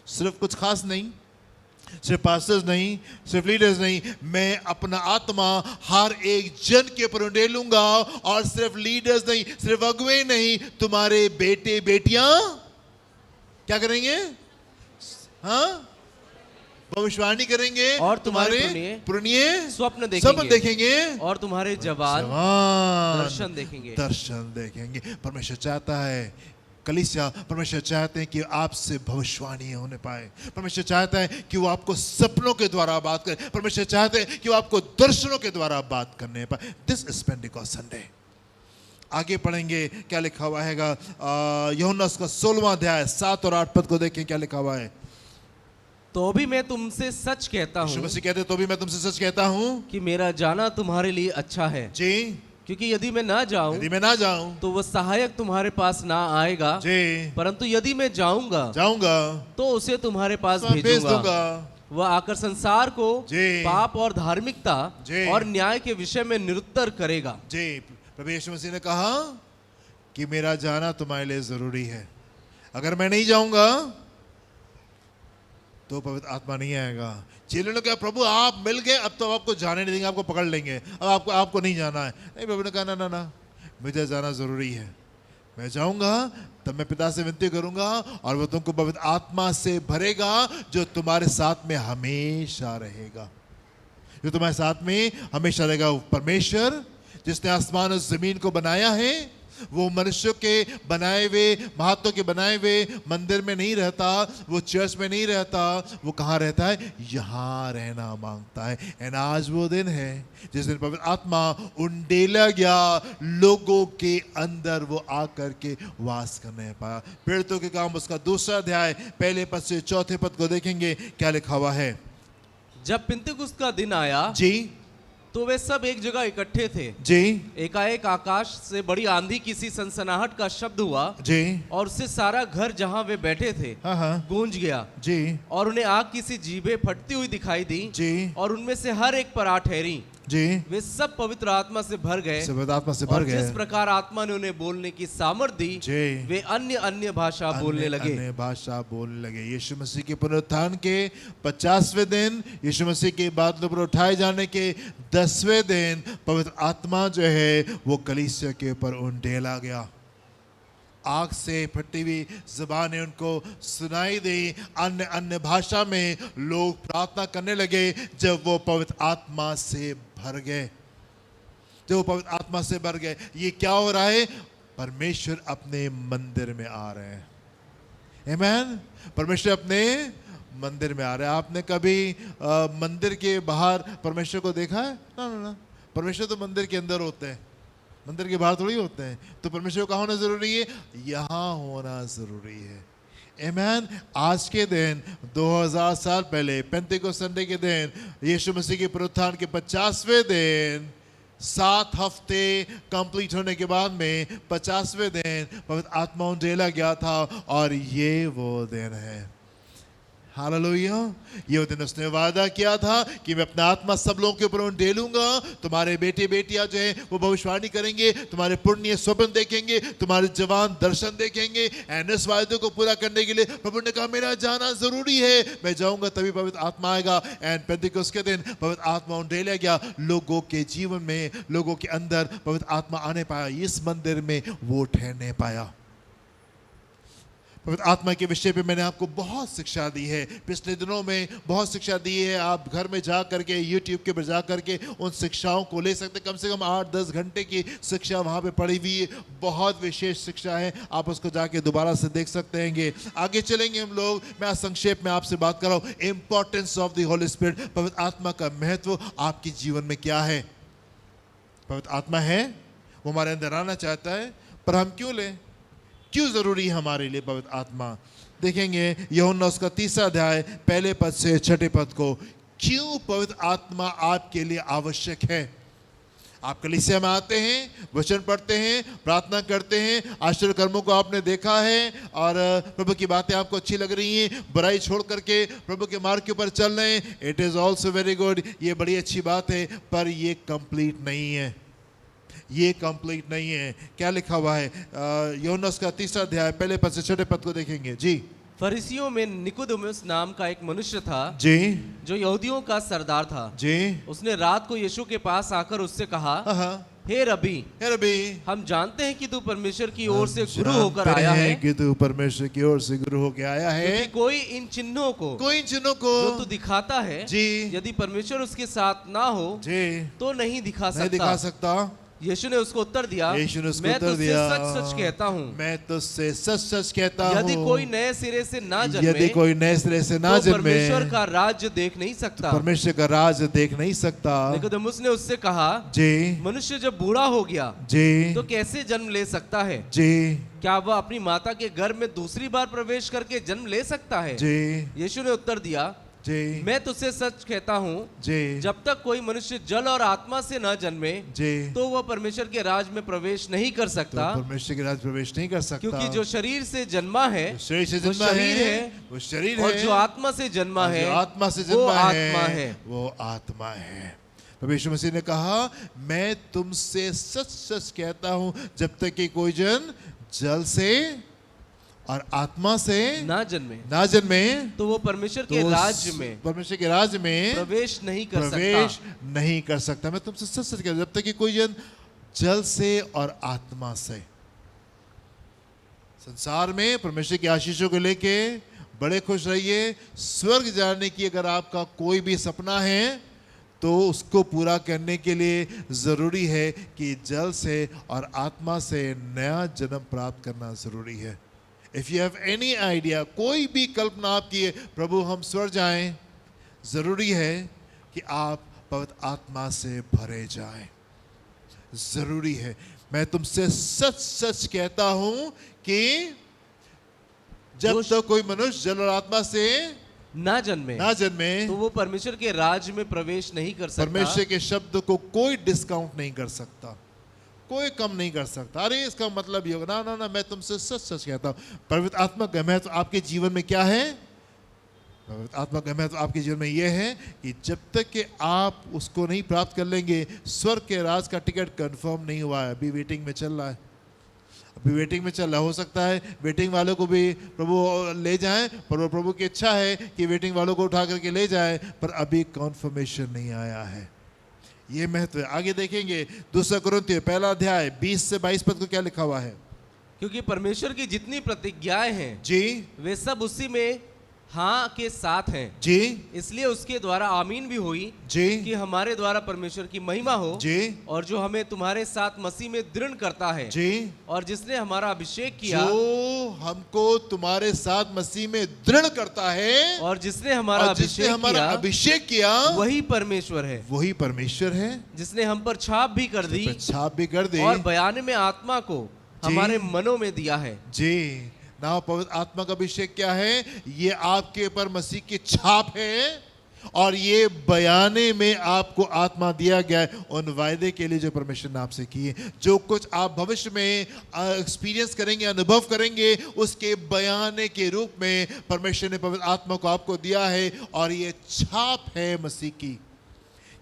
सिर्फ कुछ खास नहीं, सिर्फ पास्टर्स नहीं, सिर्फ लीडर्स नहीं, मैं अपना आत्मा हर एक जन के ऊपर उंडेलूंगा। और सिर्फ लीडर्स नहीं, सिर्फ अगुवे नहीं, तुम्हारे बेटे बेटियां क्या करेंगे? हाँ, भविष्यवाणी करेंगे और तुम्हारे पुरनिये स्वप्न देखेंगे और तुम्हारे जवान दर्शन देखेंगे। परमेश्वर चाहता है कलीसिया, परमेश्वर चाहते हैं कि आपसे भविष्यवाणी होने पाए। परमेश्वर चाहता है कि वो आपको सपनों के द्वारा बात करे। परमेश्वर चाहते हैं कि वो आपको दर्शनों के द्वारा बात करने पाए। This is Pentecost Sunday. आगे पढ़ेंगे क्या लिखा हुआ है। यूहन्ना उसका 16वां अध्याय 7 और 8 पद को देखें क्या लिखा हुआ है। तो भी मैं तुमसे सच कहता हूँ, यीशु मसीह कहते हैं तो भी मैं तुमसे सच कहता हूँ कि मेरा जाना तुम्हारे लिए अच्छा है। जी, क्योंकि यदि मैं ना जाऊं तो वो सहायक तुम्हारे पास ना आएगा, जी, परंतु यदि मैं जाऊंगा तो उसे तुम्हारे पास भेज दूंगा। वह आकर संसार को पाप और धार्मिकता और न्याय के विषय में निरुत्तर करेगा। जी, प्रभु यीशु मसीह ने कहा कि मेरा जाना तुम्हारे लिए जरूरी है। अगर मैं नहीं जाऊंगा तो पवित्र आत्मा नहीं आएगा। चेलों ने कहा प्रभु आप मिल गए, अब तो आपको जाने नहीं देंगे, आपको पकड़ लेंगे, अब आपको नहीं जाना है। नहीं, प्रभु ने कहा ना ना ना, मुझे जाना जरूरी है। मैं जाऊंगा तब मैं पिता से विनती करूंगा और वो तुमको पवित्र आत्मा से भरेगा, जो तुम्हारे साथ में हमेशा रहेगा। जो तुम्हारे साथ में हमेशा रहेगा। परमेश्वर जिसने आसमान और जमीन को बनाया है, वो मनुष्य के बनाए हुए, महात्मा के बनाए हुए मंदिर में नहीं रहता, वो चर्च में नहीं रहता। वो कहाँ रहता है? यहाँ रहना मांगता है। एंड आज वो दिन है जिस दिन पवित्र आत्मा उंडेला गया लोगों के अंदर, वो आकर के वास करने पाया। पीड़ितों के काम उसका 2 अध्याय 1 पद से 4 पद को देखेंगे क्या लिखा हुआ है। जब पिन्तेकुस्त का दिन आया जी, तो वे सब एक जगह इकट्ठे थे। जी, एकाएक आकाश से बड़ी आंधी किसी सनसनाहट का शब्द हुआ जी, और उससे सारा घर जहां वे बैठे थे गूंज गया। जी, और उन्हें आग की सी जीभें फटती हुई दिखाई दी। जी, और उनमें से हर एक पर आ ठहरी। जी, वे सब पवित्र आत्मा से भर गए। पवित्र आत्मा से भर गए। जिस प्रकार आत्मा ने उन्हें बोलने की सामर्थ दी, वे अन्य अन्य भाषा बोलने लगे। अन्य भाषा बोलने लगे। यीशु मसीह के पुनरुत्थान के 50वें दिन, यीशु मसीह के बादलों पर उठाए जाने के 10वें दिन, पवित्र आत्मा जो है वो कलीसिया के ऊपर उंडेला गया। आग से फटी हुई ज़बानें उनको सुनाई दी। अन्य अन्य भाषा में लोग प्रार्थना करने लगे जब वो पवित्र आत्मा से भर गए। जब वो पवित्र आत्मा से भर गए, ये क्या हो रहा है? परमेश्वर अपने मंदिर में आ रहे हैं। आमीन। परमेश्वर अपने मंदिर में आ रहे हैं। आपने कभी मंदिर के बाहर परमेश्वर को देखा है? ना ना ना, परमेश्वर तो मंदिर के अंदर होते हैं, मंदिर के बाहर थोड़ी होते हैं। तो परमेश्वर कहाँ होना जरूरी है? यहाँ होना जरूरी है। आमीन। आज के दिन 2000 साल पहले पेंटेकोस्ट संडे के दिन, यीशु मसीह के पुनरुत्थान के 50वें दिन, 7 हफ्ते कंप्लीट होने के बाद में 50वें दिन पवित्र आत्मा उंडेला गया था। और ये वो दिन है। हालेलुया। ये वो दिन उसने वादा किया था कि मैं अपना आत्मा सब लोगों के ऊपर उंडेलूंगा। तुम्हारे बेटे बेटियां जो हैं वो भविष्यवाणी करेंगे, तुम्हारे पुण्य स्वप्न देखेंगे, तुम्हारे जवान दर्शन देखेंगे। एंड इस वायदे को पूरा करने के लिए प्रभु ने कहा मेरा जाना जरूरी है, मैं जाऊंगा तभी पवित्र आत्मा आएगा। एंड पेंटेकोस्ट के दिन पवित्र आत्मा उंडेला गया लोगों के जीवन में, लोगों के अंदर पवित्र आत्मा आने पाया। इस मंदिर में वो ठहरने पाया। पवित्र आत्मा के विषय पे मैंने आपको बहुत शिक्षा दी है, पिछले दिनों में बहुत शिक्षा दी है। आप घर में जा करके यूट्यूब के पर जा करके उन शिक्षाओं को ले सकते। कम से कम 8-10 घंटे की शिक्षा वहाँ पे पड़ी हुई है। बहुत विशेष शिक्षा है, आप उसको जाके दोबारा से देख सकते हैं। आगे चलेंगे हम लोग। मैं संक्षेप में आपसे बात कर रहा हूँ, importance of the holy spirit. पवित्र आत्मा का महत्व आपके जीवन में क्या है? पवित्र आत्मा है, वो हमारे अंदर आना चाहता है, पर हम क्यों लें? क्यों जरूरी है हमारे लिए पवित्र आत्मा? देखेंगे यूहन्ना उसका 3 अध्याय 1 पद से 6 पद को। क्यों पवित्र आत्मा आपके लिए आवश्यक है? आप कलीसिया में आते हैं, वचन पढ़ते हैं, प्रार्थना करते हैं, आश्चर्य कर्मों को आपने देखा है और प्रभु की बातें आपको अच्छी लग रही हैं, बुराई छोड़ करके प्रभु के मार्ग के ऊपर चल रहे हैं। It is also very good, ये बड़ी अच्छी बात है, पर ये कंप्लीट नहीं है। ये कंप्लीट नहीं है। क्या लिखा हुआ है? यूहन्ना उसका 3 अध्याय 1 पद से 6 पद को देखेंगे जी। फरीसियों में निकोदेमुस नाम का एक मनुष्य था जी, जो यहूदियों का सरदार था जी। उसने रात को यीशु के पास आकर उससे कहा, हे रबी, हम जानते हैं कि तू परमेश्वर की ओर से गुरु होकर आया है, कि तू परमेश्वर की ओर से गुरु होकर आया है। कोई इन चिन्हों को जो तू दिखाता है जी, यदि परमेश्वर उसके साथ ना हो जी तो नहीं दिखा सकता। यीशु ने उसको उत्तर दिया, यीशु ने उसको मैं उत्तर तुझसे दिया, सच सच कहता हूँ, मैं तुझसे सच सच कहता हूँ, यदि कोई नए सिरे से ना जन्मे, यदि कोई नए सिरे से ना तो जन्मे, परमेश्वर का राज्य देख नहीं सकता। परमेश्वर का राज देख नहीं सकता। निकोदेमुस ने उससे कहा, जी मनुष्य जब बूढ़ा हो गया जी तो कैसे जन्म ले सकता है? जी क्या वह अपनी माता के गर्भ में दूसरी बार प्रवेश करके जन्म ले सकता है? जी यीशु ने उत्तर दिया, जी मैं तुझसे सच कहता हूँ, जी जब तक कोई मनुष्य जल और आत्मा से न जन्मे, जी तो वह परमेश्वर के राज में प्रवेश नहीं कर तो सकता। परमेश्वर के राज प्रवेश नहीं कर सकता। क्योंकि जो शरीर से जन्मा है शरीर से वो जन्मा शरीर है, है, वो शरीर और है, जो आत्मा से जन्मा और है जो आत्मा से वो जन्मा आत्मा है। वो आत्मा है। प्रभु यीशु मसीह ने कहा, मैं तुमसे सच सच कहता हूं, जब तक कि कोई जन जल से और आत्मा से ना जन्मे तो वो परमेश्वर के राज्य में प्रवेश नहीं कर प्रवेश सकता। नहीं कर सकता। मैं तुमसे सच सच कहता हूं, जब तक कि कोई जन जल से और आत्मा से। संसार में परमेश्वर की आशीषों को लेके बड़े खुश रहिए। स्वर्ग जाने की अगर आपका कोई भी सपना है तो उसको पूरा करने के लिए जरूरी है कि जल से और आत्मा से नया जन्म प्राप्त करना जरूरी है। If you have any idea, कोई भी कल्पना आपकी है, प्रभु हम स्वर्ग जाएं, जरूरी है कि आप पवित्र आत्मा से भरे जाएं, जरूरी है। मैं तुमसे सच सच कहता हूं कि जब तक कोई मनुष्य जल और आत्मा से ना जन्मे तो वो परमेश्वर के राज में प्रवेश नहीं कर सकता। परमेश्वर के शब्द को कोई डिस्काउंट नहीं कर सकता, कोई कम नहीं कर सकता। अरे इसका मतलब ये होगा, ना ना, मैं तुमसे सच सच कहता हूं। पवित्र आत्मा का महत्व आपके जीवन में क्या है? पवित्र आत्मा का महत्व आपके जीवन में यह है कि जब तक कि आप उसको नहीं प्राप्त कर लेंगे, स्वर्ग के राज का टिकट कंफर्म नहीं हुआ है, अभी वेटिंग में चल रहा है, अभी वेटिंग में चल रहा। हो सकता है वेटिंग वालों को भी प्रभु ले जाएं, पर प्रभु की इच्छा है कि वेटिंग वालों को उठा करके ले जाए, पर अभी कॉन्फर्मेशन नहीं आया है। ये महत्व है। आगे देखेंगे 2 कुरिन्थियों 1 अध्याय 20 से 22 पद को क्या लिखा हुआ है। क्योंकि परमेश्वर की जितनी प्रतिज्ञाएं हैं जी वे सब उसी में हाँ के साथ हैं जी, इसलिए उसके द्वारा आमीन भी हुई जी कि हमारे द्वारा परमेश्वर की महिमा हो जी, और जो हमें तुम्हारे साथ मसीह में दृढ़ करता है जी, और जिसने हमारा अभिषेक किया, जो हमको तुम्हारे साथ मसीह में दृढ़ करता है और जिसने हमारा अभिषेक किया, वही परमेश्वर है, वही परमेश्वर है, जिसने हम पर छाप भी कर दी और बयान में आत्मा को हमारे मनों में दिया है। जी ना, पवित्र आत्मा का अभिषेक क्या है? ये आपके ऊपर मसीह की छाप है, और ये बयाने में आपको आत्मा दिया गया है उन वायदे के लिए जो परमेश्वर ने आपसे किए। जो कुछ आप भविष्य में एक्सपीरियंस करेंगे, अनुभव करेंगे, उसके बयाने के रूप में परमेश्वर ने पवित्र आत्मा को आपको दिया है, और ये छाप है मसीह की।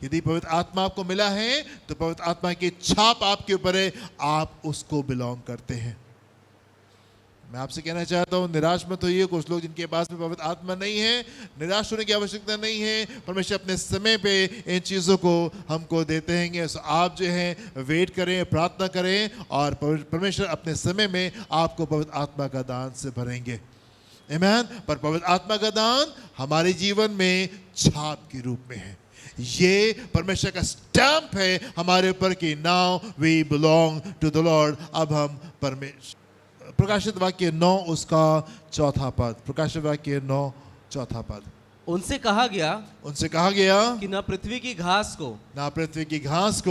यदि पवित्र आत्मा आपको मिला है तो पवित्र आत्मा की छाप आपके ऊपर है, आप उसको बिलोंग करते हैं। मैं आपसे कहना चाहता हूं, निराश मत होइए। कुछ लोग जिनके पास में पवित्र आत्मा नहीं है, निराश होने की आवश्यकता नहीं है। परमेश्वर अपने समय पे इन चीज़ों को हमको देते हैं। सो आप जो है वेट करें, प्रार्थना करें, और परमेश्वर अपने समय में आपको पवित्र आत्मा का दान से भरेंगे। आमीन। पर पवित्र आत्मा का दान हमारे जीवन में छाप के रूप में है। ये परमेश्वर का स्टैंप है हमारे ऊपर कि now we belong to the Lord. अब हम परमेश्वर। प्रकाशित वाक्य 9 उसका 4था पद। प्रकाशित वाक्य 9 4था पद। उनसे कहा गया कि ना पृथ्वी की घास को,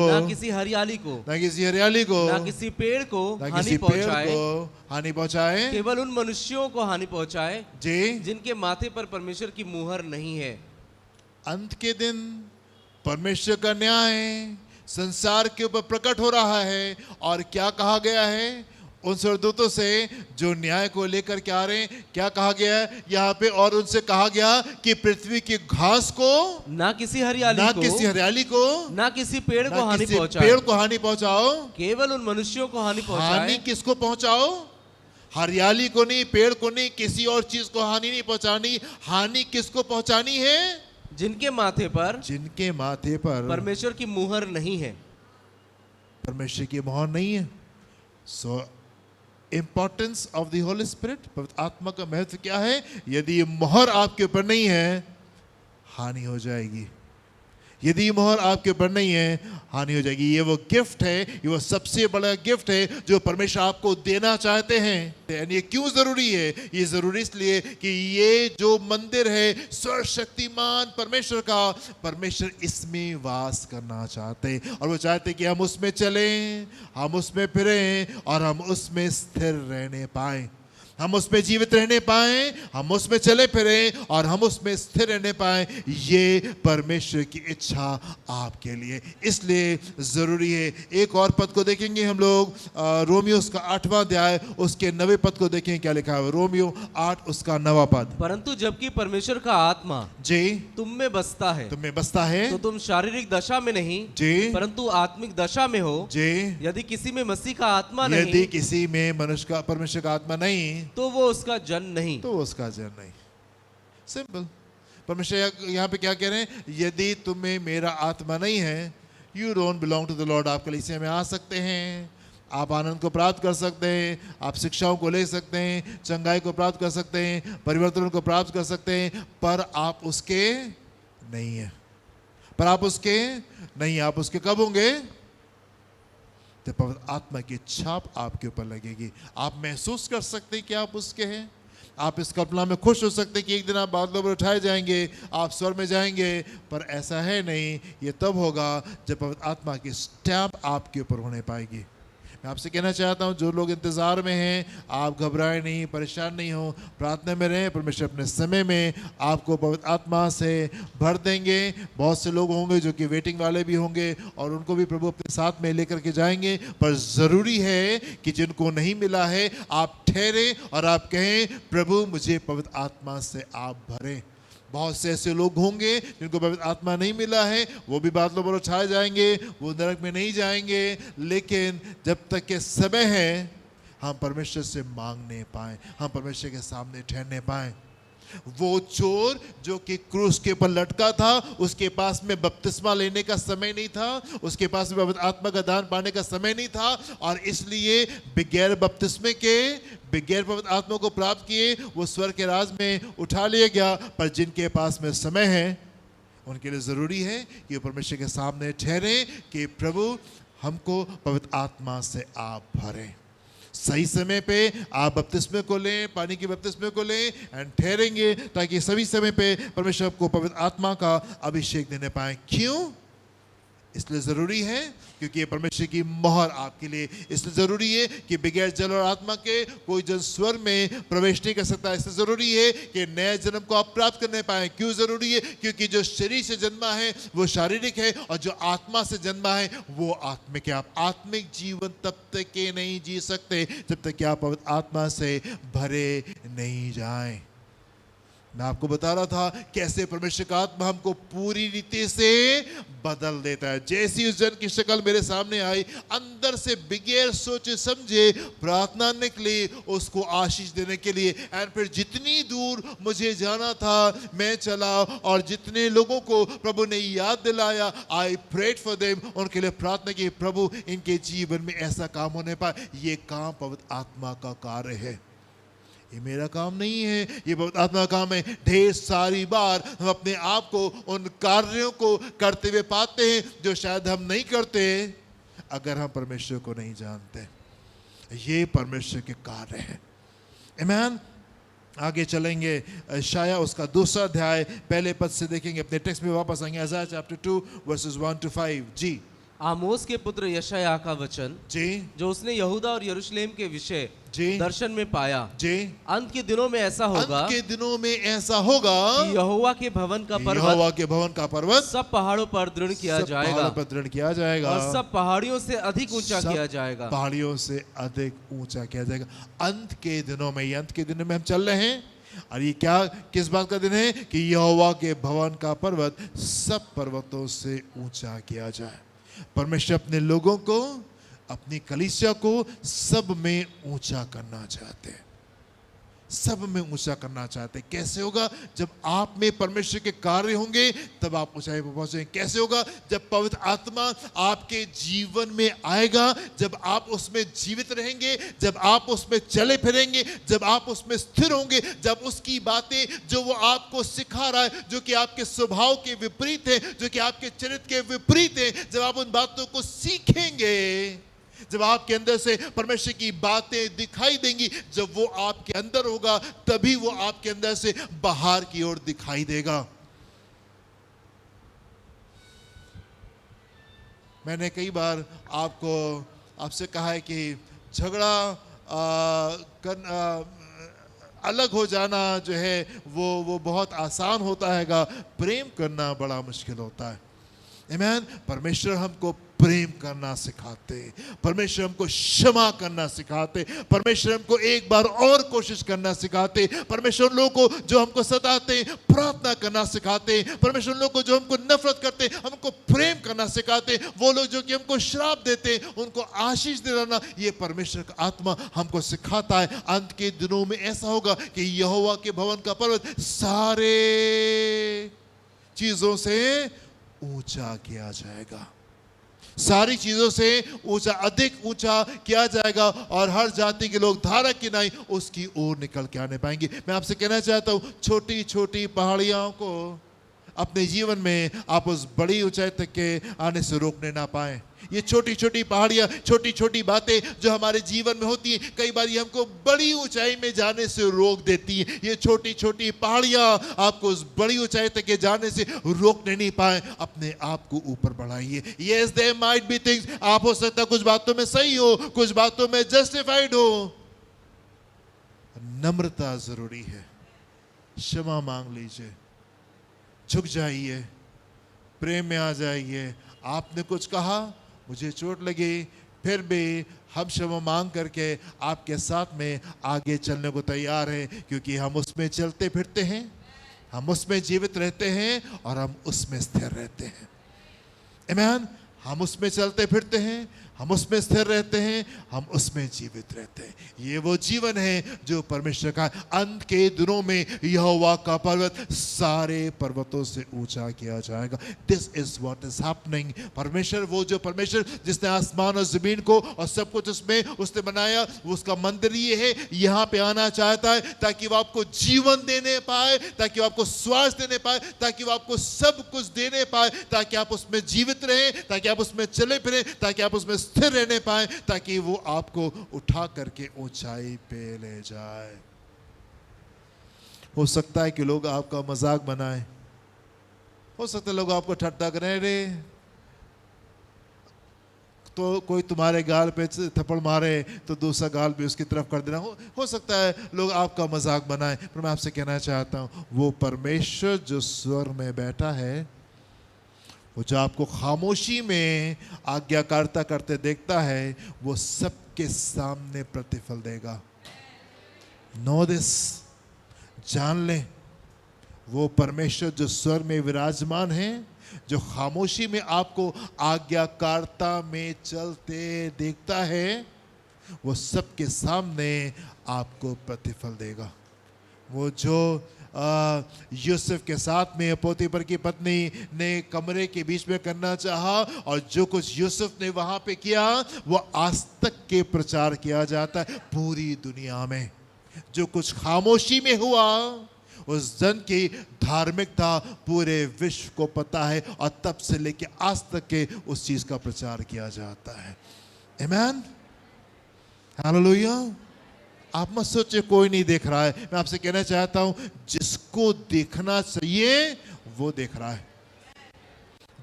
ना किसी हरियाली को, ना किसी पेड़ को हानि पहुंचाए, केवल उन मनुष्यों को हानि पहुंचाए जी जिनके माथे पर परमेश्वर की मुहर नहीं है। अंत के दिन परमेश्वर का न्याय संसार के ऊपर प्रकट हो रहा है, और क्या कहा गया है उन स्वर्गदूतों से जो न्याय को लेकर के आ रहे हैं? क्या कहा गया है यहाँ पे? और उनसे कहा गया कि पृथ्वी की घास को, ना किसी हरियाली को, ना किसी पेड़ को हानि पहुंचाओ, केवल उन मनुष्यों को हानि पहुंचाए। हानि किसको पहुंचाओ? हरियाली को नहीं, पेड़ को नहीं, किसी और चीज को हानि नहीं पहुंचानी। हानि किसको पहुंचानी है? जिनके माथे पर परमेश्वर की मुहर नहीं है। परमेश्वर की मुहर नहीं है। So importance of the holy spirit, पवित्र आत्मा का महत्व क्या है? यदि ये मोहर आपके ऊपर नहीं है, हानि हो जाएगी। यदि ये मोहर आपके ऊपर नहीं है, हानि हो जाएगी। ये वो गिफ्ट है, ये वो सबसे बड़ा गिफ्ट है जो परमेश्वर आपको देना चाहते हैं। ये क्यों जरूरी है? ये जरूरी इसलिए कि ये जो मंदिर है सर्वशक्तिमान परमेश्वर का, परमेश्वर इसमें वास करना चाहते हैं और वो चाहते कि हम उसमें चलें, हम उसमें फिरें और हम उसमें स्थिर रहने पाए, हम उसमें जीवित रहने पाए, हम उसमें चले फिरे और हम उसमें स्थिर रहने पाए। ये परमेश्वर की इच्छा आपके लिए, इसलिए जरूरी है। एक और पद को देखेंगे हम लोग, रोमियो उसका 8वां अध्याय उसके 9वें पद को देखें क्या लिखा है। रोमियो 8 उसका 9वां पद। परंतु जबकि परमेश्वर का आत्मा जी तुम में बसता है, तो तुम शारीरिक दशा में नहीं जी परंतु आत्मिक दशा में हो। जी यदि किसी में मसीह का आत्मा नहीं, यदि किसी में मनुष्य का परमेश्वर का आत्मा नहीं, तो वो उसका जन नहीं। तो उसका जन नहीं। सिंपल। परमेश्वर यहाँ पे क्या कह रहे हैं? यदि तुम्हें मेरा आत्मा नहीं है, you don't belong to the Lord. आप कलीसिया में आ सकते हैं, आप आनंद को प्राप्त कर सकते हैं, आप शिक्षाओं को ले सकते हैं, चंगाई को प्राप्त कर सकते हैं, परिवर्तन को प्राप्त कर सकते हैं, पर आप उसके नहीं है। पर आप उसके नहीं, आप उसके कब होंगे? तो पवित्र आत्मा की छाप आपके ऊपर लगेगी। आप महसूस कर सकते हैं कि आप उसके हैं। आप इस कल्पना में खुश हो सकते हैं कि एक दिन आप बादलों पर उठाए जाएंगे, आप स्वर्ग में जाएंगे, पर ऐसा है नहीं। ये तब होगा जब पवित्र आत्मा की स्टैम्प आपके ऊपर होने पाएगी। मैं आपसे कहना चाहता हूं, जो लोग इंतजार में हैं, आप घबराएं नहीं, परेशान नहीं हो, प्रार्थना में रहें। परमेश्वर अपने समय में आपको पवित्र आत्मा से भर देंगे। बहुत से लोग होंगे जो कि वेटिंग वाले भी होंगे और उनको भी प्रभु अपने साथ में लेकर के जाएंगे। पर ज़रूरी है कि जिनको नहीं मिला है, आप ठहरे और आप कहें, प्रभु मुझे पवित्र आत्मा से आप भरें। बहुत से ऐसे लोग होंगे जिनको पवित्र आत्मा नहीं मिला है, वो भी बादलों पर उठाए जाएंगे, वो नरक में नहीं जाएंगे। लेकिन जब तक के समय है, हम परमेश्वर से मांगने पाएं, हम परमेश्वर के सामने ठहरने पाएं। वो चोर जो कि क्रूस के ऊपर लटका था, उसके पास में बपतिस्मा लेने का समय नहीं था, उसके पास में पवित्र आत्मा का दान पाने का समय नहीं था, और इसलिए बगैर बपतिस्मे के, बगैर पवित्र आत्मा को प्राप्त किए, वो स्वर्ग के राज में उठा लिया गया। पर जिनके पास में समय है, उनके लिए ज़रूरी है कि वो परमेश्वर के सामने ठहरे कि प्रभु हमको पवित्र आत्मा से आप भरें। सही समय पे आप बपतिस्मे को लें, पानी के बपतिस्मे को लें एंड ठहरेंगे, ताकि सभी समय पे परमेश्वर आपको पवित्र आत्मा का अभिषेक देने पाए। क्यों? इसलिए ज़रूरी है क्योंकि ये परमेश्वर की मोहर आपके लिए। इसलिए ज़रूरी है कि बगैर जल और आत्मा के कोई जन स्वर्ग में प्रवेश नहीं कर सकता। इसलिए ज़रूरी है कि नए जन्म को आप प्राप्त करने पाएं। क्यों ज़रूरी है? क्योंकि जो शरीर से जन्मा है वो शारीरिक है, और जो आत्मा से जन्मा है वो आत्मिक है। आप आत्मिक जीवन तब तक के नहीं जी सकते जब तक कि आप पवित्र आत्मा से भरे नहीं जाएं। मैं आपको बता रहा था कैसे परमेश्वर का आत्मा हमको पूरी रीति से बदल देता है। जैसी उस जन की शक्ल मेरे सामने आई, अंदर से बगैर सोचे समझे प्रार्थना निकली उसको आशीष देने के लिए। एंड फिर जितनी दूर मुझे जाना था मैं चला, और जितने लोगों को प्रभु ने याद दिलाया, आई प्रेड फॉर देम, उनके लिए प्रार्थना की, प्रभु इनके जीवन में ऐसा काम होने पाए। ये काम पवित्र आत्मा का कार्य है, ये मेरा काम नहीं है, ये पवित्र आत्मा का काम है। ढेर सारी बार हम अपने आप को उन कार्यों को करते हुए पाते हैं जो शायद हम नहीं करते अगर हम परमेश्वर को नहीं जानते। ये परमेश्वर के कार्य है। आमीन। आगे चलेंगे, यशायाह उसका 2 अध्याय पहले पद से देखेंगे। अपने टेक्स्ट में वापस आएंगे, यशायाह चैप्टर 2 वर्सेस 1 to 5। जी। आमोस के पुत्र यशायाह का वचन, जी, जो उसने यहूदा और यरूशलेम के विषय जी दर्शन में पाया। जी। अंत के दिनों में ऐसा होगा, अंत के दिनों में ऐसा होगा कि यहोवा के भवन का पर्वत सब पहाड़ों पर दृढ़ किया जाएगा, और सब पहाड़ियों से अधिक ऊंचा किया जाएगा। पहाड़ियों से अधिक ऊंचा किया जाएगा। अंत के दिनों में, अंत के दिनों में हम चल रहे हैं, और ये क्या, किस बात का दिन है? कि यहोवा के भवन का पर्वत सब पर्वतों से ऊंचा किया जाए। परमेश्वर अपने लोगों को, अपनी कलीसिया को सब में ऊंचा करना चाहते हैं। सब में ऊंचा करना चाहते हैं। कैसे होगा? जब आप में परमेश्वर के कार्य होंगे तब आप ऊंचाई पर पहुंचेंगे। कैसे होगा? जब पवित्र आत्मा आपके जीवन में आएगा, जब आप उसमें जीवित रहेंगे, जब आप उसमें चले फिरेंगे, जब आप उसमें स्थिर होंगे, जब उसकी बातें जो वो आपको सिखा रहा है, जो कि आपके स्वभाव के विपरीत है, जो कि आपके चरित्र के विपरीत है, जब आप उन बातों को सीखेंगे, जब आपके अंदर से परमेश्वर की बातें दिखाई देंगी, जब वो आपके अंदर होगा तभी वो आपके अंदर से बाहर की ओर दिखाई देगा। मैंने कई बार आपसे कहा है कि झगड़ा अलग हो जाना जो है वो बहुत आसान होता है, प्रेम करना बड़ा मुश्किल होता है। आमीन। परमेश्वर हमको प्रेम करना सिखाते, परमेश्वर हमको क्षमा करना सिखाते, परमेश्वर हमको एक बार और कोशिश करना सिखाते, परमेश्वर लोगों को जो हमको सताते प्रार्थना करना सिखाते, परमेश्वर लोगों को जो हमको नफरत करते हमको प्रेम करना सिखाते, वो लोग जो कि हमको श्राप देते उनको आशीष दिलाना, ये परमेश्वर का आत्मा हमको सिखाता है। अंत के दिनों में ऐसा होगा कि यहोवा के भवन का पर्वत सारे चीजों से ऊंचा किया जाएगा, सारी चीजों से ऊंचा, अधिक ऊंचा किया जाएगा, और हर जाति के लोग धारा की नहीं उसकी ओर निकल के आने पाएंगे। मैं आपसे कहना चाहता हूं, छोटी छोटी पहाड़ियों को अपने जीवन में आप उस बड़ी ऊंचाई तक के आने से रोकने ना पाए। ये छोटी छोटी पहाड़ियां, छोटी छोटी बातें जो हमारे जीवन में होती हैं, कई बार ये हमको बड़ी ऊंचाई में जाने से रोक देती हैं। ये छोटी छोटी पहाड़ियां आपको उस बड़ी ऊंचाई तक के जाने से रोकने नहीं पाए। अपने आप को ऊपर बढ़ाइए। Yes, there might be things, आप हो सकता है कुछ बातों में सही हो, कुछ बातों में जस्टिफाइड हो। नम्रता जरूरी है, क्षमा मांग लीजिए, झुक जाइए, प्रेम में आ जाइए। आपने कुछ कहा, मुझे चोट लगी, फिर भी हम क्षमा मांग करके आपके साथ में आगे चलने को तैयार हैं, क्योंकि हम उसमें चलते फिरते हैं, हम उसमें जीवित रहते हैं और हम उसमें स्थिर रहते हैं। आमीन। हम उसमें चलते फिरते हैं, हम उसमें स्थिर रहते हैं, हम उसमें जीवित रहते हैं। ये वो जीवन है जो परमेश्वर का अंत के दिनों में यहोवा का पर्वत सारे पर्वतों से ऊंचा किया जाएगा। This is what is happening. परमेश्वर, वो जो परमेश्वर जिसने आसमान और जमीन को और सब कुछ उसमें उसने बनाया, वो उसका मंदिर ये है, यहाँ पे आना चाहता है ताकि वो आपको जीवन देने पाए, ताकि वो आपको स्वास्थ्य देने पाए, ताकि वो आपको सब कुछ देने पाए, ताकि आप उसमें जीवित रहें, ताकि आप उसमें चले फिरें, ताकि आप उसमें स्थिर रहने पाए, ताकि वो आपको उठा करके ऊंचाई पे ले जाए। हो सकता है कि लोग आपका मजाक बनाएं, हो सकता है लोग आपको ठट्टा करें, रे तो कोई तुम्हारे गाल पे थप्पड़ मारे तो दूसरा गाल भी उसकी तरफ कर देना। हो सकता है लोग आपका मजाक बनाएं, पर मैं आपसे कहना चाहता हूं, वो परमेश्वर जो स्वर्ग में बैठा है, वो जो आपको खामोशी में आज्ञाकारिता करते देखता है, वो सबके सामने प्रतिफल देगा। नो दिस, जान ले, वो परमेश्वर जो स्वर्ग में विराजमान है, जो खामोशी में आपको आज्ञाकारिता में चलते देखता है, वो सबके सामने आपको प्रतिफल देगा। वो जो यूसुफ के साथ में पोतीफर की पत्नी ने कमरे के बीच में करना चाहा, और जो कुछ यूसुफ ने वहां पे किया वो आज तक के प्रचार किया जाता है पूरी दुनिया में। जो कुछ खामोशी में हुआ, उस जन की धार्मिकता पूरे विश्व को पता है, और तब से लेके आज तक के उस चीज का प्रचार किया जाता है। आमीन, हालेलुया। आप मत सोचिए कोई नहीं देख रहा है। मैं आपसे कहना चाहता हूं, जिसको देखना चाहिए वो देख रहा है।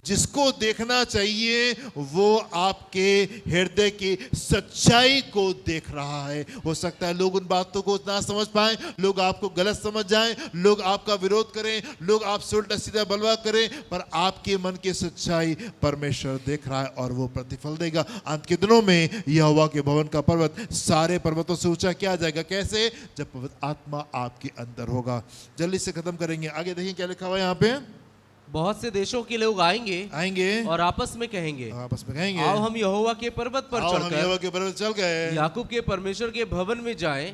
जिसको देखना चाहिए वो आपके हृदय की सच्चाई को देख रहा है। हो सकता है लोग उन बातों को ना समझ पाए, लोग आपको गलत समझ जाएं, लोग आपका विरोध करें, लोग आपसे उल्टा सीधा बलवा करें, पर आपके मन की सच्चाई परमेश्वर देख रहा है और वो प्रतिफल देगा। अंत के दिनों में यहोवा के भवन का पर्वत सारे पर्वतों से ऊंचा किया जाएगा। कैसे? जब पवित्र आत्मा आपके अंदर होगा। जल्दी से खत्म करेंगे, आगे देखिए क्या लिखा हुआ है यहाँ पे। बहुत से देशों के लोग आएंगे और आपस में कहेंगे आओ हम यहोवा के पर्वत पर चढ़कर याकूब के परमेश्वर के भवन में जाएं।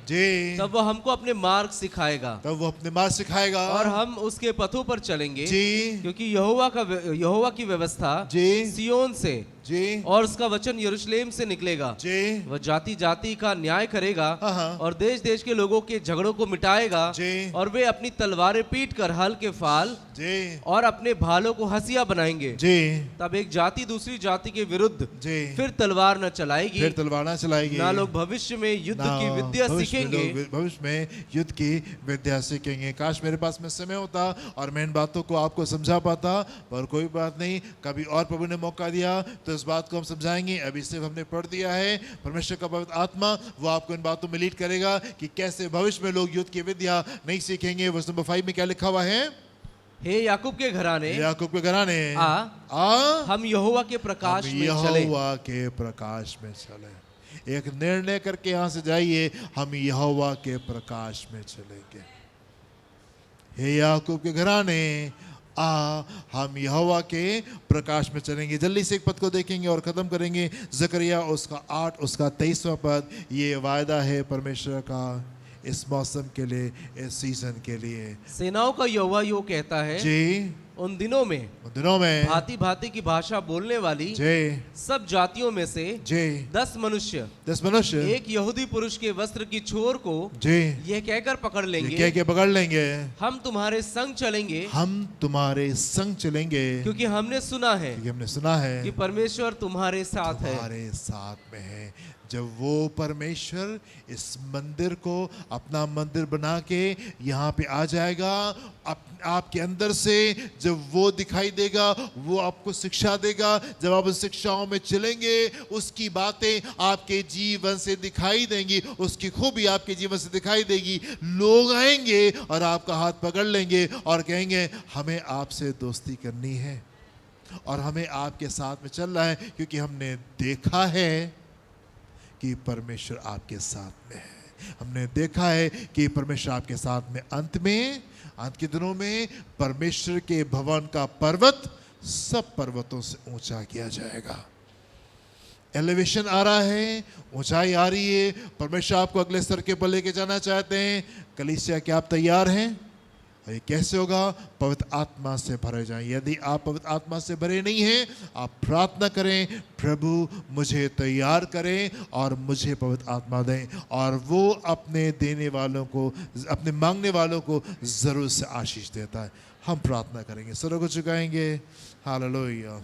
तब वो हमको अपने मार्ग सिखाएगा और हम उसके पथों पर चलेंगे, क्योंकि यहोवा की व्यवस्था सिय्योन से और उसका वचन यरूशलेम से निकलेगा। वह जाति जाति का न्याय करेगा और देश देश के लोगों के झगड़ों को मिटाएगा, और वे अपनी तलवारें पीट कर हल के फाल और अपने भालों को हसिया बनाएंगे। तब एक जाति दूसरी जाति के विरुद्ध फिर तलवार न चलाएगी, ना लोग भविष्य में युद्ध की विद्या सीखेंगे। काश मेरे पास में समय होता और मैं इन बातों को आपको समझा पाता, पर कोई बात नहीं, कभी और प्रभु ने मौका दिया तो इस बात को हम समझाएंगे। अभी सिर्फ हमने पढ़ दिया है। परमेश्वर का पवित्र आत्मा वो आपको इन बातों में लीड करेगा कि कैसे भविष्य में लोग युद्ध की विद्या नहीं सीखेंगे। वर्स नंबर 5 में क्या लिखा हुआ है? हे याकूब के घराने हम यहोवा के प्रकाश में चले। एक निर्णय करके यहाँ से जाइए, हम यहोवा के प्रकाश में चलेंगे। हे याकूब के घराने हम यहोवा के प्रकाश में चलेंगे। जल्दी से एक पद को देखेंगे और खत्म करेंगे। जकरिया उसका 8 उसका 23वां पद। ये वायदा है परमेश्वर का इस मौसम के लिए, इस सीजन के लिए। सेनाओं का यहोवा यो कहता है उन दिनों में भांति भांति की भाषा बोलने वाली सब जातियों में से 10 मनुष्य एक यहूदी पुरुष के वस्त्र की छोर को यह कहकर पकड़ लेंगे, हम तुम्हारे संग चलेंगे, क्योंकि हमने सुना है कि परमेश्वर तुम्हारे साथ है। जब वो परमेश्वर इस मंदिर को अपना मंदिर बना के यहाँ पे आ जाएगा, आपके अंदर से जब वो दिखाई देगा, वो आपको शिक्षा देगा। जब आप उस शिक्षाओं में चलेंगे, उसकी बातें आपके जीवन से दिखाई देंगी, उसकी खूबी आपके जीवन से दिखाई देगी। लोग आएंगे और आपका हाथ पकड़ लेंगे और कहेंगे हमें आपसे दोस्ती करनी है और हमें आपके साथ में चलना है, क्योंकि हमने देखा है कि परमेश्वर आपके साथ में है। हमने देखा है कि परमेश्वर आपके साथ में। अंत के दिनों में परमेश्वर के भवन का पर्वत सब पर्वतों से ऊंचा किया जाएगा। एलिवेशन आ रहा है, ऊंचाई आ रही है। परमेश्वर आपको अगले स्तर के पर लेके जाना चाहते हैं। कलीसिया, क्या आप तैयार हैं? और ये कैसे होगा? पवित्र आत्मा से भरे जाएं। यदि आप पवित्र आत्मा से भरे नहीं हैं, आप प्रार्थना करें, प्रभु मुझे तैयार करें और मुझे पवित्र आत्मा दें, और वो अपने देने वालों को, अपने मांगने वालों को जरूर से आशीष देता है। हम प्रार्थना करेंगे, सरों को झुकाएंगे। हालेलुया।